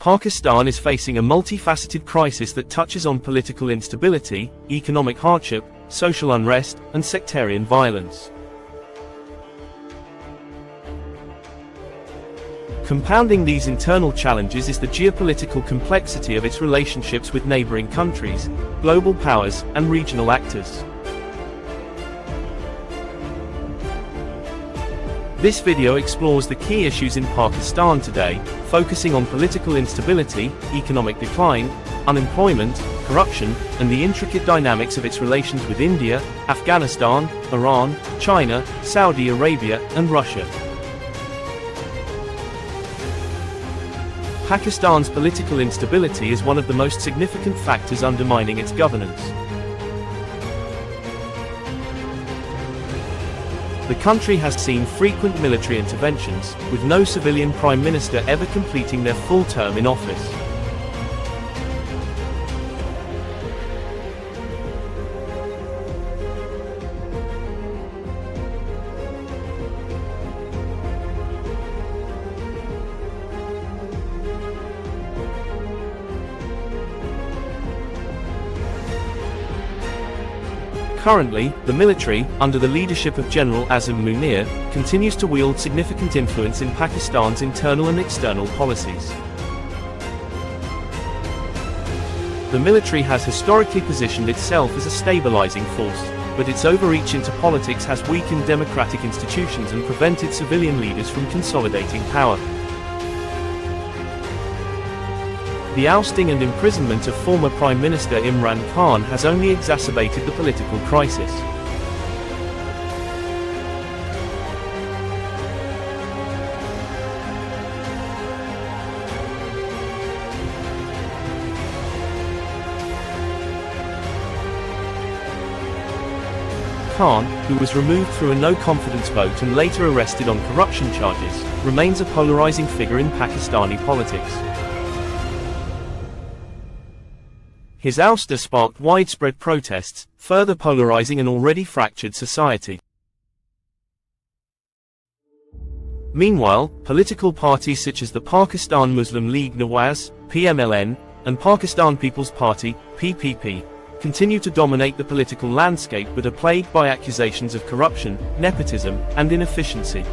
Pakistan is facing a multifaceted crisis that touches on political instability, economic hardship, social unrest, and sectarian violence. Compounding these internal challenges is the geopolitical complexity of its relationships with neighboring countries, global powers, and regional actors. This video explores the key issues in Pakistan today, focusing on political instability, economic decline, unemployment, corruption, and the intricate dynamics of its relations with India, Afghanistan, Iran, China, Saudi Arabia, and Russia. Pakistan's political instability is one of the most significant factors undermining its governance. The country has seen frequent military interventions, with no civilian prime minister ever completing their full term in office. Currently, the military, under the leadership of General Azam Munir, continues to wield significant influence in Pakistan's internal and external policies. The military has historically positioned itself as a stabilizing force, but its overreach into politics has weakened democratic institutions and prevented civilian leaders from consolidating power. The ousting and imprisonment of former Prime Minister Imran Khan has only exacerbated the political crisis. Khan, who was removed through a no-confidence vote and later arrested on corruption charges, remains a polarizing figure in Pakistani politics. His ouster sparked widespread protests, further polarizing an already fractured society. Meanwhile, political parties such as the Pakistan Muslim League Nawaz, PML-N, and Pakistan People's Party, PPP, continue to dominate the political landscape but are plagued by accusations of corruption, nepotism, and inefficiency.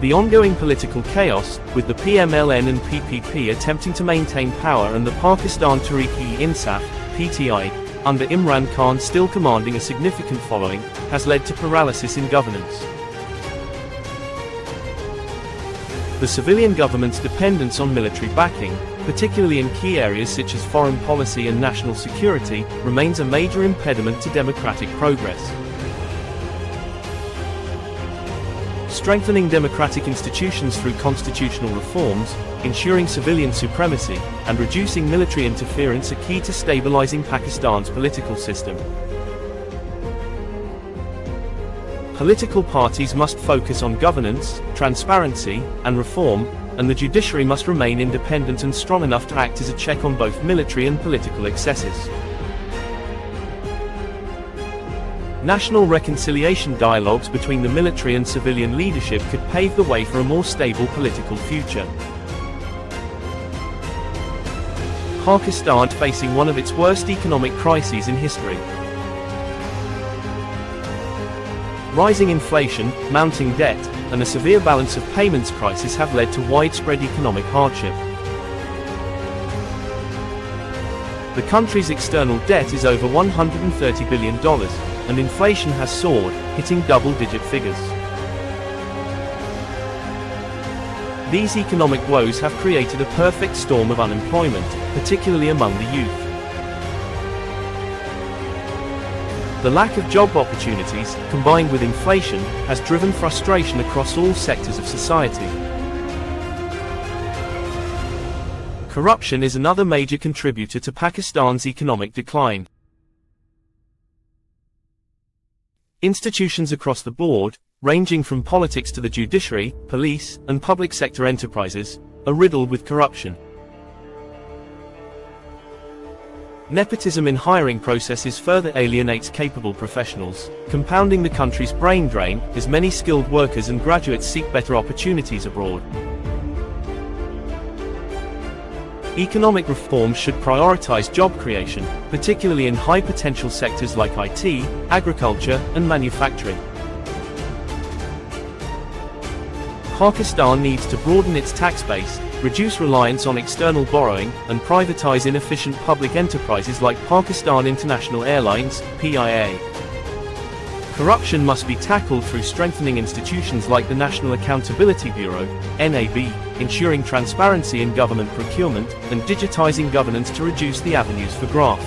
The ongoing political chaos, with the PML-N and PPP attempting to maintain power and the Pakistan Tehreek-e-Insaf, PTI, under Imran Khan still commanding a significant following, has led to paralysis in governance. The civilian government's dependence on military backing, particularly in key areas such as foreign policy and national security, remains a major impediment to democratic progress. Strengthening democratic institutions through constitutional reforms, ensuring civilian supremacy, and reducing military interference are key to stabilizing Pakistan's political system. Political parties must focus on governance, transparency, and reform, and the judiciary must remain independent and strong enough to act as a check on both military and political excesses. National reconciliation dialogues between the military and civilian leadership could pave the way for a more stable political future. Pakistan facing one of its worst economic crises in history. Rising inflation, mounting debt, and a severe balance of payments crisis have led to widespread economic hardship. The country's external debt is over $130 billion, and inflation has soared, hitting double-digit figures. These economic woes have created a perfect storm of unemployment, particularly among the youth. The lack of job opportunities, combined with inflation, has driven frustration across all sectors of society. Corruption is another major contributor to Pakistan's economic decline. Institutions across the board, ranging from politics to the judiciary, police, and public sector enterprises, are riddled with corruption. Nepotism in hiring processes further alienates capable professionals, compounding the country's brain drain as many skilled workers and graduates seek better opportunities abroad. Economic reform should prioritize job creation, particularly in high-potential sectors like IT, agriculture, and manufacturing. Pakistan needs to broaden its tax base, reduce reliance on external borrowing, and privatize inefficient public enterprises like Pakistan International Airlines, PIA. Corruption must be tackled through strengthening institutions like the National Accountability Bureau, NAB, ensuring transparency in government procurement, and digitizing governance to reduce the avenues for graft.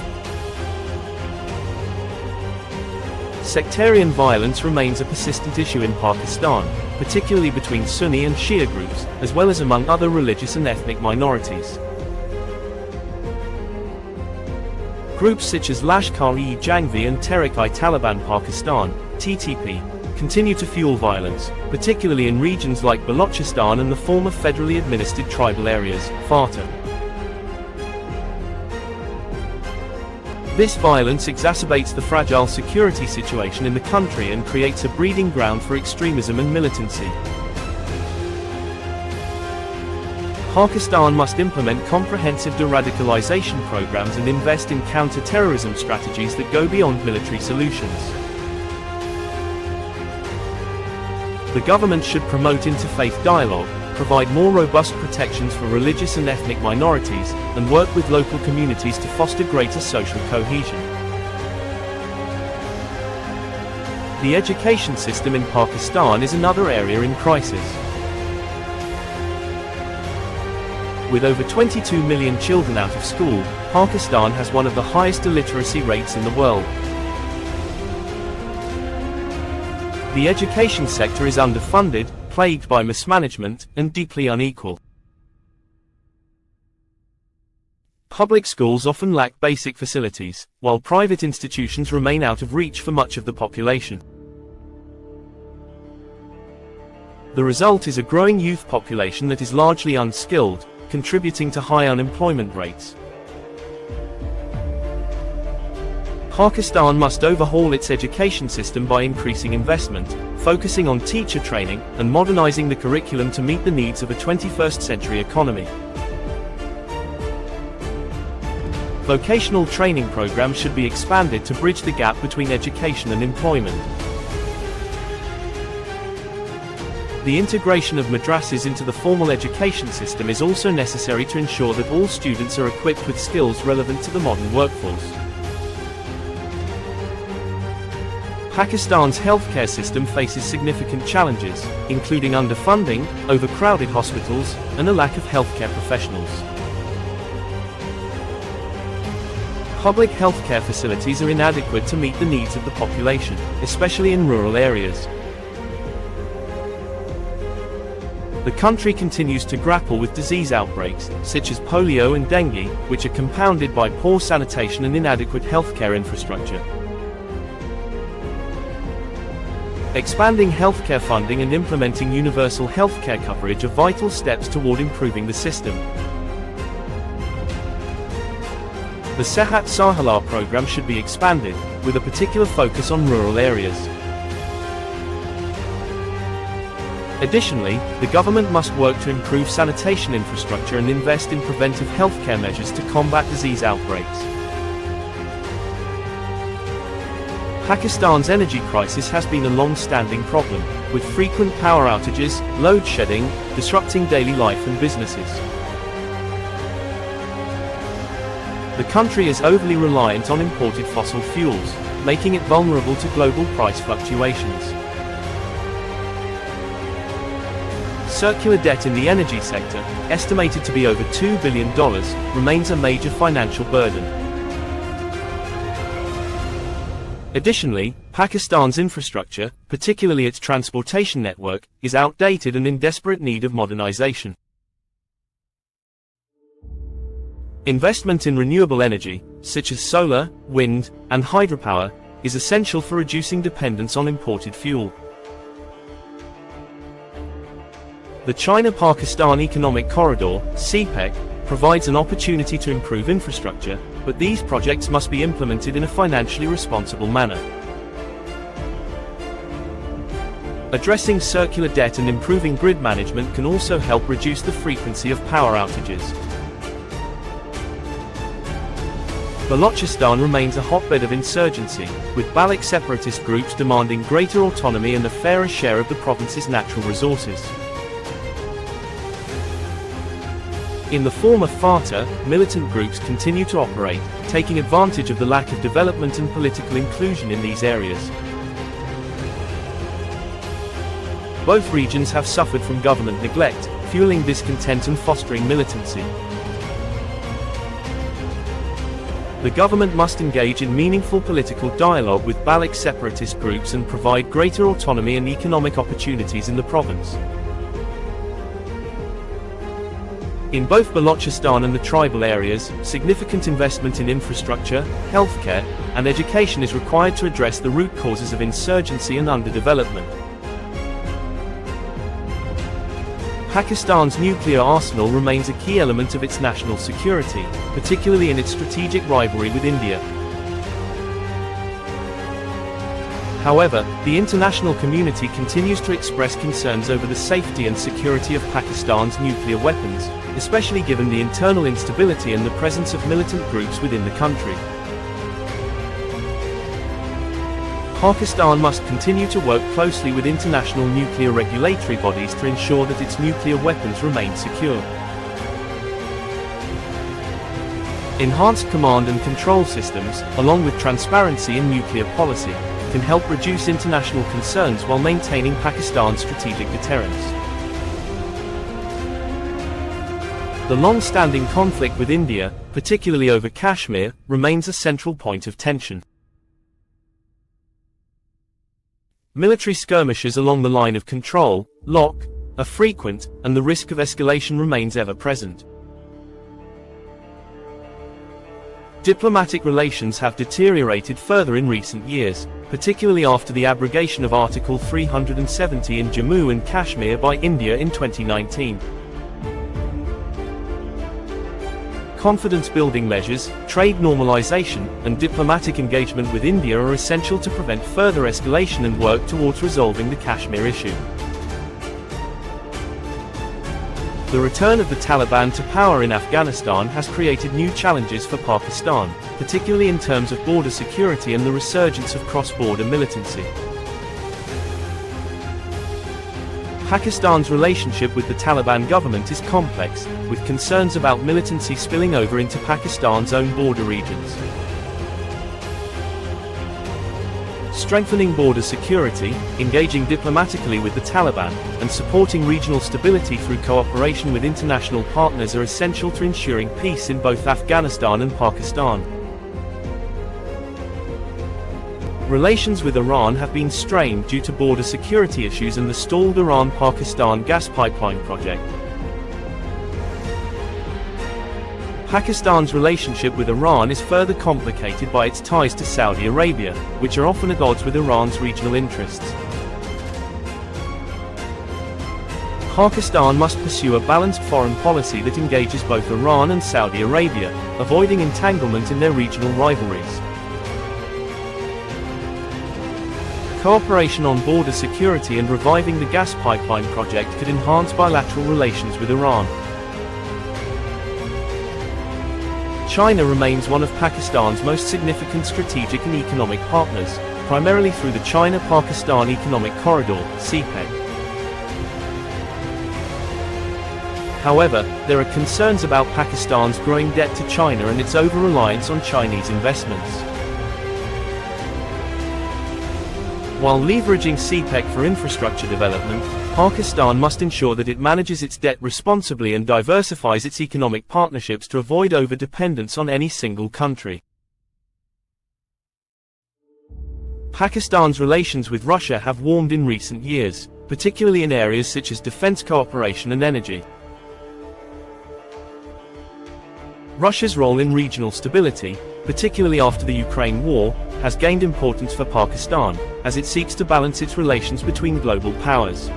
Sectarian violence remains a persistent issue in Pakistan, particularly between Sunni and Shia groups, as well as among other religious and ethnic minorities. Groups such as Lashkar-e-Jhangvi and Tehrik-i-Taliban Pakistan, TTP, continue to fuel violence, particularly in regions like Balochistan and the former federally administered tribal areas, FATA. This violence exacerbates the fragile security situation in the country and creates a breeding ground for extremism and militancy. Pakistan must implement comprehensive de-radicalization programs and invest in counter-terrorism strategies that go beyond military solutions. The government should promote interfaith dialogue, provide more robust protections for religious and ethnic minorities, and work with local communities to foster greater social cohesion. The education system in Pakistan is another area in crisis. With over 22 million children out of school, Pakistan has one of the highest illiteracy rates in the world. The education sector is underfunded, plagued by mismanagement, and deeply unequal. Public schools often lack basic facilities, while private institutions remain out of reach for much of the population. The result is a growing youth population that is largely unskilled, contributing to high unemployment rates. Pakistan must overhaul its education system by increasing investment, focusing on teacher training, and modernizing the curriculum to meet the needs of a 21st century economy. Vocational training programs should be expanded to bridge the gap between education and employment. The integration of madrasas into the formal education system is also necessary to ensure that all students are equipped with skills relevant to the modern workforce. Pakistan's healthcare system faces significant challenges, including underfunding, overcrowded hospitals, and a lack of healthcare professionals. Public healthcare facilities are inadequate to meet the needs of the population, especially in rural areas. The country continues to grapple with disease outbreaks, such as polio and dengue, which are compounded by poor sanitation and inadequate healthcare infrastructure. Expanding healthcare funding and implementing universal healthcare coverage are vital steps toward improving the system. The Sehat Sahala program should be expanded, with a particular focus on rural areas. Additionally, the government must work to improve sanitation infrastructure and invest in preventive healthcare measures to combat disease outbreaks. Pakistan's energy crisis has been a long-standing problem, with frequent power outages, load shedding, disrupting daily life and businesses. The country is overly reliant on imported fossil fuels, making it vulnerable to global price fluctuations. Circular debt in the energy sector, estimated to be over $2 billion, remains a major financial burden. Additionally, Pakistan's infrastructure, particularly its transportation network, is outdated and in desperate need of modernization. Investment in renewable energy, such as solar, wind, and hydropower, is essential for reducing dependence on imported fuel. The China-Pakistan Economic Corridor, CPEC, provides an opportunity to improve infrastructure, but these projects must be implemented in a financially responsible manner. Addressing circular debt and improving grid management can also help reduce the frequency of power outages. Balochistan remains a hotbed of insurgency, with Baloch separatist groups demanding greater autonomy and a fairer share of the province's natural resources. In the form of FATA, militant groups continue to operate, taking advantage of the lack of development and political inclusion in these areas. Both regions have suffered from government neglect, fueling discontent and fostering militancy. The government must engage in meaningful political dialogue with Baloch separatist groups and provide greater autonomy and economic opportunities in the province. In both Balochistan and the tribal areas, significant investment in infrastructure, healthcare, and education is required to address the root causes of insurgency and underdevelopment. Pakistan's nuclear arsenal remains a key element of its national security, particularly in its strategic rivalry with India. However, the international community continues to express concerns over the safety and security of Pakistan's nuclear weapons, especially given the internal instability and the presence of militant groups within the country. Pakistan must continue to work closely with international nuclear regulatory bodies to ensure that its nuclear weapons remain secure. Enhanced command and control systems, along with transparency in nuclear policy, can help reduce international concerns while maintaining Pakistan's strategic deterrence. The long-standing conflict with India, particularly over Kashmir, remains a central point of tension. Military skirmishes along the line of control, LoC, are frequent, and the risk of escalation remains ever present. Diplomatic relations have deteriorated further in recent years, particularly after the abrogation of Article 370 in Jammu and Kashmir by India in 2019. Confidence-building measures, trade normalization, and diplomatic engagement with India are essential to prevent further escalation and work towards resolving the Kashmir issue. The return of the Taliban to power in Afghanistan has created new challenges for Pakistan, particularly in terms of border security and the resurgence of cross-border militancy. Pakistan's relationship with the Taliban government is complex, with concerns about militancy spilling over into Pakistan's own border regions. Strengthening border security, engaging diplomatically with the Taliban, and supporting regional stability through cooperation with international partners are essential to ensuring peace in both Afghanistan and Pakistan. Relations with Iran have been strained due to border security issues and the stalled Iran-Pakistan gas pipeline project. Pakistan's relationship with Iran is further complicated by its ties to Saudi Arabia, which are often at odds with Iran's regional interests. Pakistan must pursue a balanced foreign policy that engages both Iran and Saudi Arabia, avoiding entanglement in their regional rivalries. Cooperation on border security and reviving the gas pipeline project could enhance bilateral relations with Iran. China remains one of Pakistan's most significant strategic and economic partners, primarily through the China-Pakistan Economic Corridor, CPEC. However, there are concerns about Pakistan's growing debt to China and its over-reliance on Chinese investments. While leveraging CPEC for infrastructure development, Pakistan must ensure that it manages its debt responsibly and diversifies its economic partnerships to avoid over-dependence on any single country. Pakistan's relations with Russia have warmed in recent years, particularly in areas such as defense cooperation and energy. Russia's role in regional stability, particularly after the Ukraine war, has gained importance for Pakistan, as it seeks to balance its relations between global powers.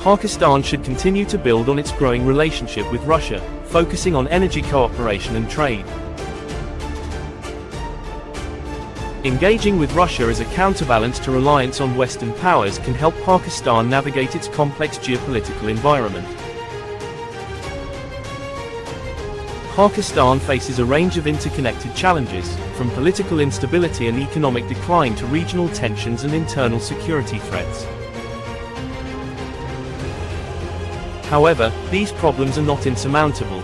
Pakistan should continue to build on its growing relationship with Russia, focusing on energy cooperation and trade. Engaging with Russia as a counterbalance to reliance on Western powers can help Pakistan navigate its complex geopolitical environment. Pakistan faces a range of interconnected challenges, from political instability and economic decline to regional tensions and internal security threats. However, these problems are not insurmountable.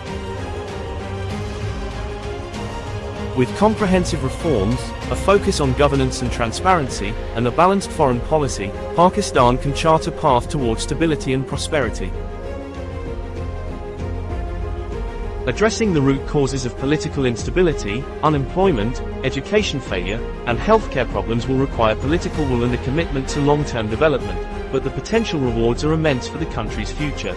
With comprehensive reforms, a focus on governance and transparency, and a balanced foreign policy, Pakistan can chart a path towards stability and prosperity. Addressing the root causes of political instability, unemployment, education failure, and healthcare problems will require political will and a commitment to long-term development, but the potential rewards are immense for the country's future.